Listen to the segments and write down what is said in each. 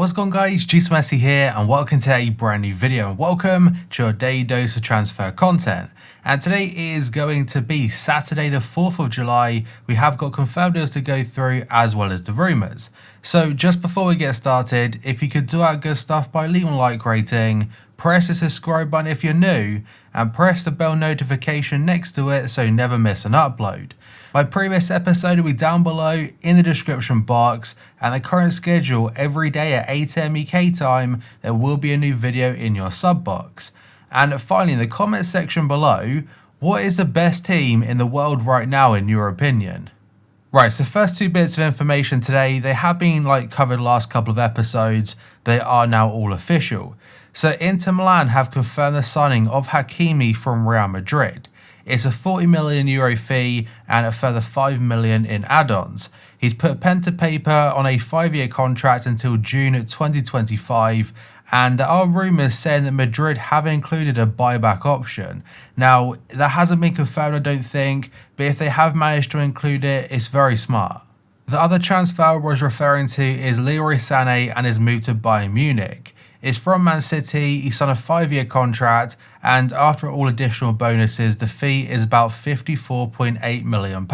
What's going on guys, GRIEZMANN here and welcome to a brand new video and welcome to your daily dose of transfer content. And today is going to be Saturday the 4th of July. We have got confirmed deals to go through as well as the rumours. So just before we get started, if you could do our good stuff by leaving a like rating, press the subscribe button if you're new and press the bell notification next to it so you never miss an upload. My previous episode will be down below in the description box, and the current schedule every day at 8 AM UK time there will be a new video in your sub box. And finally, in the comment section below, what is the best team in the world right now in your opinion? Right, so first two bits of information today, they have been covered the last couple of episodes, they are now all official. So Inter Milan have confirmed the signing of Hakimi from Real Madrid. It's a €40 million fee and a further $5 million in add-ons. He's put pen to paper on a 5-year contract until June 2025, and there are rumours saying that Madrid have included a buyback option. Now, that hasn't been confirmed, I don't think, but if they have managed to include it, it's very smart. The other transfer I was referring to is Leroy SANE and his move to Bayern Munich. It's from Man City, he's on a 5-year contract, and after all additional bonuses, the fee is about £54.8 million.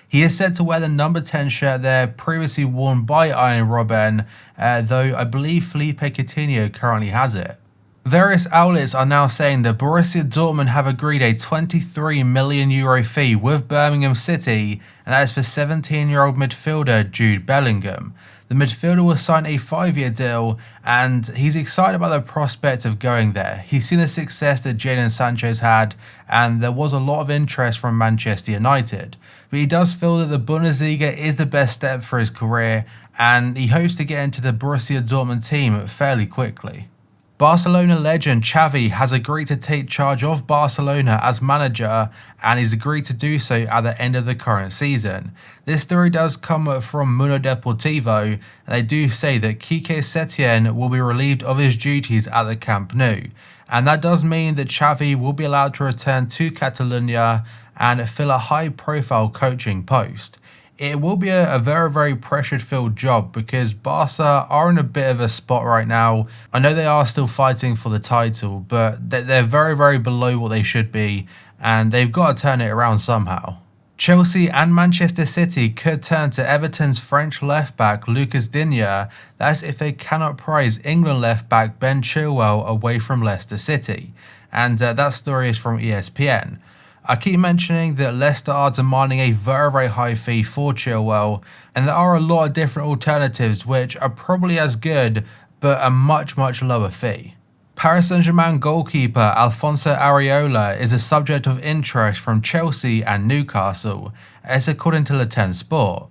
He is said to wear the number 10 shirt there, previously worn by Arjen Robben, though I believe Felipe Coutinho currently has it. Various outlets are now saying that Borussia Dortmund have agreed a €23 million fee with Birmingham City, and that is for 17-year-old midfielder Jude Bellingham. The midfielder will sign a 5-year deal and he's excited about the prospect of going there. He's seen the success that Jadon Sancho's had and there was a lot of interest from Manchester United. But he does feel that the Bundesliga is the best step for his career and he hopes to get into the Borussia Dortmund team fairly quickly. Barcelona legend Xavi has agreed to take charge of Barcelona as manager and he's agreed to do so at the end of the current season. This story does come from Mundo Deportivo and they do say that Quique Setien will be relieved of his duties at the Camp Nou, and that does mean that Xavi will be allowed to return to Catalonia and fill a high profile coaching post. It will be a very pressured filled job because Barca are in a bit of a spot right now. I know they are still fighting for the title, but they're very below what they should be and they've got to turn it around somehow. Chelsea and Manchester City could turn to Everton's French left-back Lucas Digne, that's if they cannot prize England left-back Ben Chilwell away from Leicester City, and that story is from ESPN. I keep mentioning that Leicester are demanding a very high fee for Chilwell, and there are a lot of different alternatives which are probably as good but a much lower fee. Paris Saint-Germain goalkeeper Alfonso Areola is a subject of interest from Chelsea and Newcastle, as according to Le 10 Sport.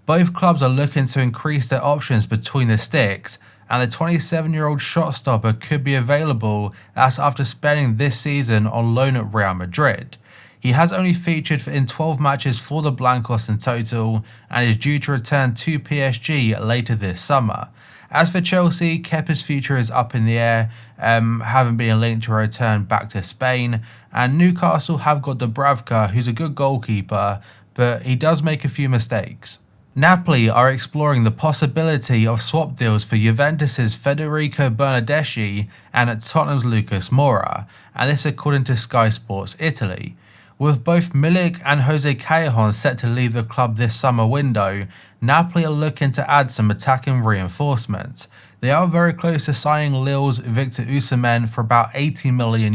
Both clubs are looking to increase their options between the sticks, and the 27-year-old shot stopper could be available, that's after spending this season on loan at Real Madrid. He has only featured in 12 matches for the Blancos in total and is due to return to PSG later this summer. As for Chelsea, Kepa's future is up in the air, having been linked to a return back to Spain, and Newcastle have got Dubravka, who's a good goalkeeper, but he does make a few mistakes. Napoli are exploring the possibility of swap deals for Juventus's Federico Bernardeschi and Tottenham's Lucas Moura, and this according to Sky Sports Italy. With both Milik and Jose Callejon set to leave the club this summer window, Napoli are looking to add some attacking reinforcements. They are very close to signing Lille's Victor Osimhen for about €80 million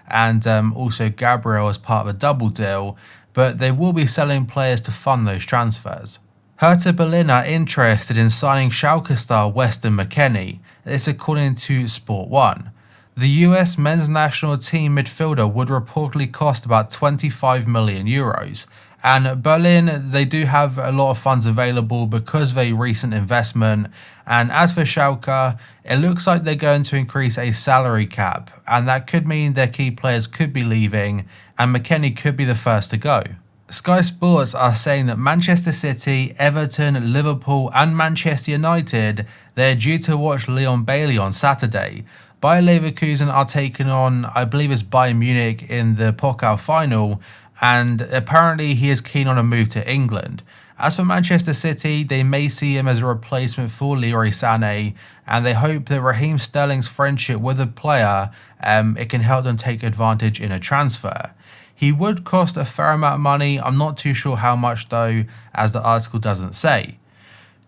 and also Gabriel as part of a double deal, but they will be selling players to fund those transfers. Hertha Berlin are interested in signing Schalke star Weston McKennie, this according to Sport 1. The US men's national team midfielder would reportedly cost about €25 million, and Berlin, they do have a lot of funds available because of a recent investment, and as for Schalke, it looks like they're going to increase a salary cap, and that could mean their key players could be leaving, and McKennie could be the first to go. Sky Sports are saying that Manchester City, Everton, Liverpool and Manchester United, they're due to watch Leon Bailey on Saturday. Bayer Leverkusen are taking on, I believe it's Bayern Munich in the Pokal final, and apparently he is keen on a move to England. As for Manchester City, they may see him as a replacement for Leroy Sané, and they hope that Raheem Sterling's friendship with the player it can help them take advantage in a transfer. He would cost a fair amount of money, I'm not too sure how much though, as the article doesn't say.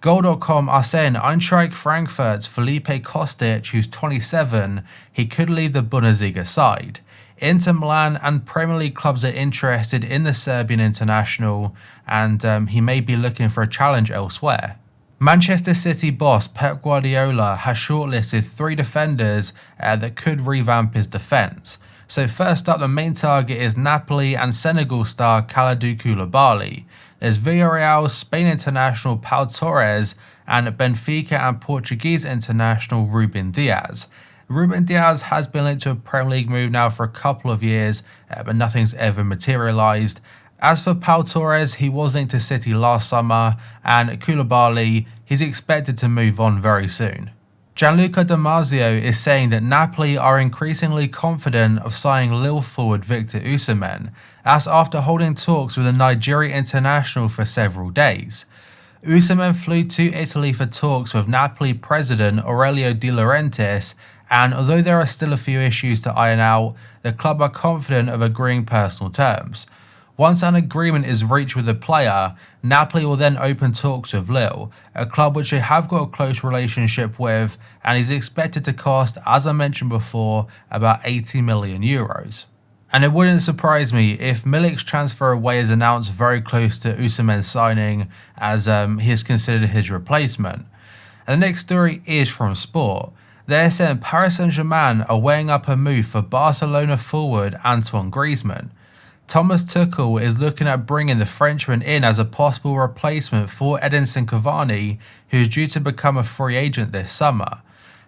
Goal.com are saying Eintracht Frankfurt's Felipe Kostic, who's 27, he could leave the Bundesliga side. Inter Milan and Premier League clubs are interested in the Serbian international, and he may be looking for a challenge elsewhere. Manchester City boss Pep Guardiola has shortlisted 3 defenders that could revamp his defence. So first up, the main target is Napoli and Senegal star Kalidou Koulibaly. There's Villarreal Spain international Pau Torres and Benfica and Portuguese international Ruben Dias. Ruben Dias has been linked to a Premier League move now for a couple of years, but nothing's ever materialised. As for Pau Torres, he was linked to City last summer, and Koulibaly, he's expected to move on very soon. Gianluca Di Marzio is saying that Napoli are increasingly confident of signing Lille forward Victor Osimhen. That's after holding talks with the Nigeria international for several days. Osimhen flew to Italy for talks with Napoli president Aurelio De Laurentiis, and although there are still a few issues to iron out, the club are confident of agreeing personal terms. Once an agreement is reached with the player, Napoli will then open talks with Lille, a club which they have got a close relationship with, and is expected to cost, as I mentioned before, about 80 million euros. And it wouldn't surprise me if Milik's transfer away is announced very close to Osimhen's signing, as he is considered his replacement. And the next story is from Sport. They're saying Paris Saint-Germain are weighing up a move for Barcelona forward Antoine Griezmann. Thomas Tuchel is looking at bringing the Frenchman in as a possible replacement for Edinson Cavani, who is due to become a free agent this summer.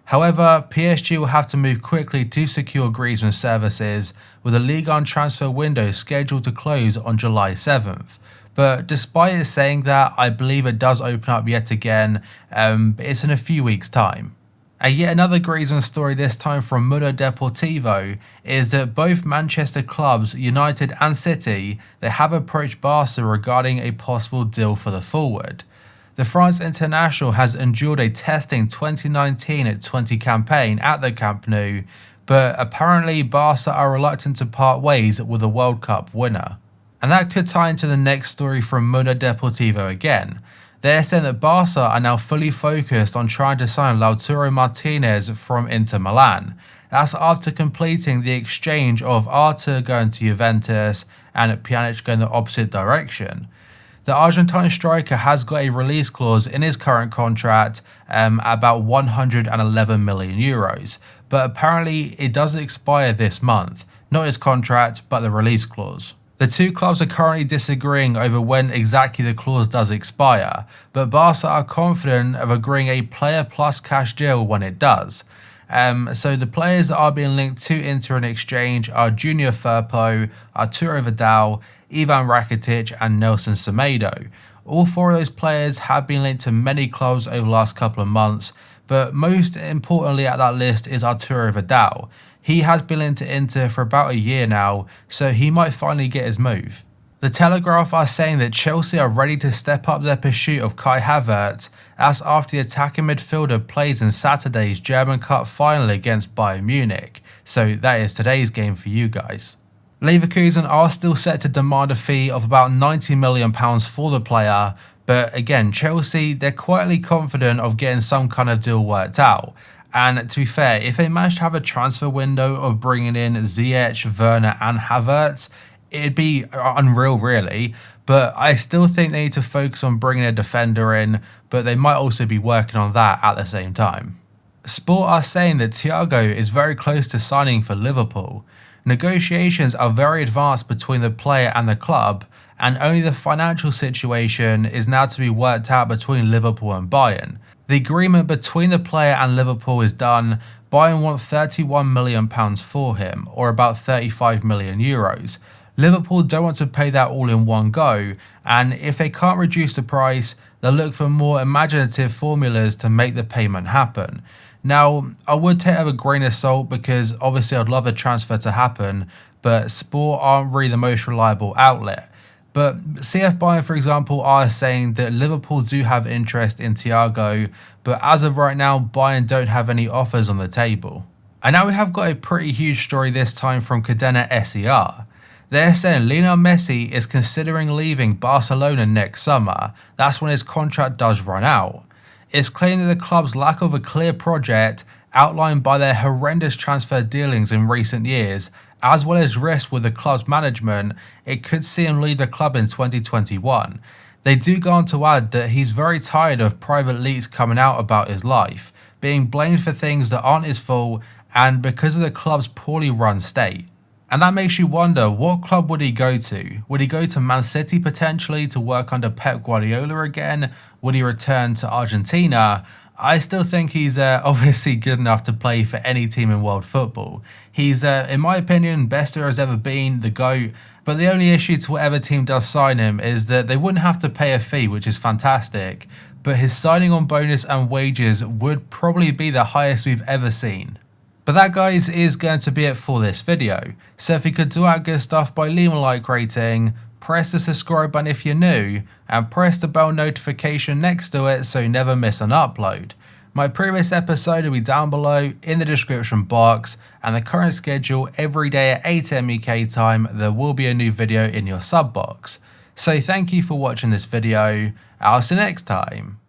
However, PSG will have to move quickly to secure Griezmann's services, with the Liga transfer window scheduled to close on July 7th. But despite it saying that, I believe it does open up yet again, but it's in a few weeks' time. And yet another Griezmann story, this time from Mundo Deportivo, is that both Manchester clubs, United and City, they have approached Barca regarding a possible deal for the forward. The France international has endured a testing 2019-20 campaign at the Camp Nou, but apparently Barca are reluctant to part ways with the World Cup winner. And that could tie into the next story from Mundo Deportivo again. They're saying that Barca are now fully focused on trying to sign Lautaro Martinez from Inter Milan. That's after completing the exchange of Arthur going to Juventus and Pjanic going the opposite direction. The Argentine striker has got a release clause in his current contract about 111 million euros, but apparently it does expire this month. Not his contract, but the release clause. The two clubs are currently disagreeing over when exactly the clause does expire, but Barca are confident of agreeing a player plus cash deal when it does. So the players that are being linked to Inter in exchange are Junior Firpo, Arturo Vidal, Ivan Rakitic and Nelson Semedo. All 4 of those players have been linked to many clubs over the last couple of months, but most importantly at that list is Arturo Vidal. He has been linked to Inter for about a year now, so he might finally get his move. The Telegraph are saying that Chelsea are ready to step up their pursuit of Kai Havertz. That's after the attacking midfielder plays in Saturday's German Cup final against Bayern Munich, so that is today's game for you guys. Leverkusen are still set to demand a fee of about £90 million for the player, but again, Chelsea, they're quietly confident of getting some kind of deal worked out. And to be fair, if they manage to have a transfer window of bringing in Ziyech, Werner and Havertz, it'd be unreal really, but I still think they need to focus on bringing a defender in, but they might also be working on that at the same time. Sport are saying that THIAGO is very close to signing for Liverpool. Negotiations are very advanced between the player and the club, and only the financial situation is now to be worked out between Liverpool and Bayern. The agreement between the player and Liverpool is done. Bayern want £31 million for him, or about 35 million euros. Liverpool don't want to pay that all in one go, and if they can't reduce the price, they'll look for more imaginative formulas to make the payment happen. Now, I would take it with a grain of salt because obviously I'd love a transfer to happen, but Sport aren't really the most reliable outlet. But CF Bayern, for example, are saying that Liverpool do have interest in THIAGO, but as of right now, Bayern don't have any offers on the table. And now we have got a pretty huge story this time from Cadena SER. They're saying Lionel Messi is considering leaving Barcelona next summer. That's when his contract does run out. It's claimed that the club's lack of a clear project, outlined by their horrendous transfer dealings in recent years, as well as risks with the club's management, it could see him leave the club in 2021. They do go on to add that he's very tired of private leaks coming out about his life, being blamed for things that aren't his fault, and because of the club's poorly run state. And that makes you wonder, what club would he go to? Would he go to Man City potentially to work under Pep Guardiola again? Would he return to Argentina? I still think he's obviously good enough to play for any team in world football. He's, in my opinion, best there has ever been, the GOAT. But the only issue to whatever team does sign him is that they wouldn't have to pay a fee, which is fantastic. But his signing on bonus and wages would probably be the highest we've ever seen. But that, guys, is going to be it for this video. So if you could do out good stuff by leaving a like rating, press the subscribe button if you're new, and press the bell notification next to it so you never miss an upload. My previous episode will be down below in the description box, and the current schedule every day at 8 AM UK time, there will be a new video in your sub box. So thank you for watching this video, I'll see you next time.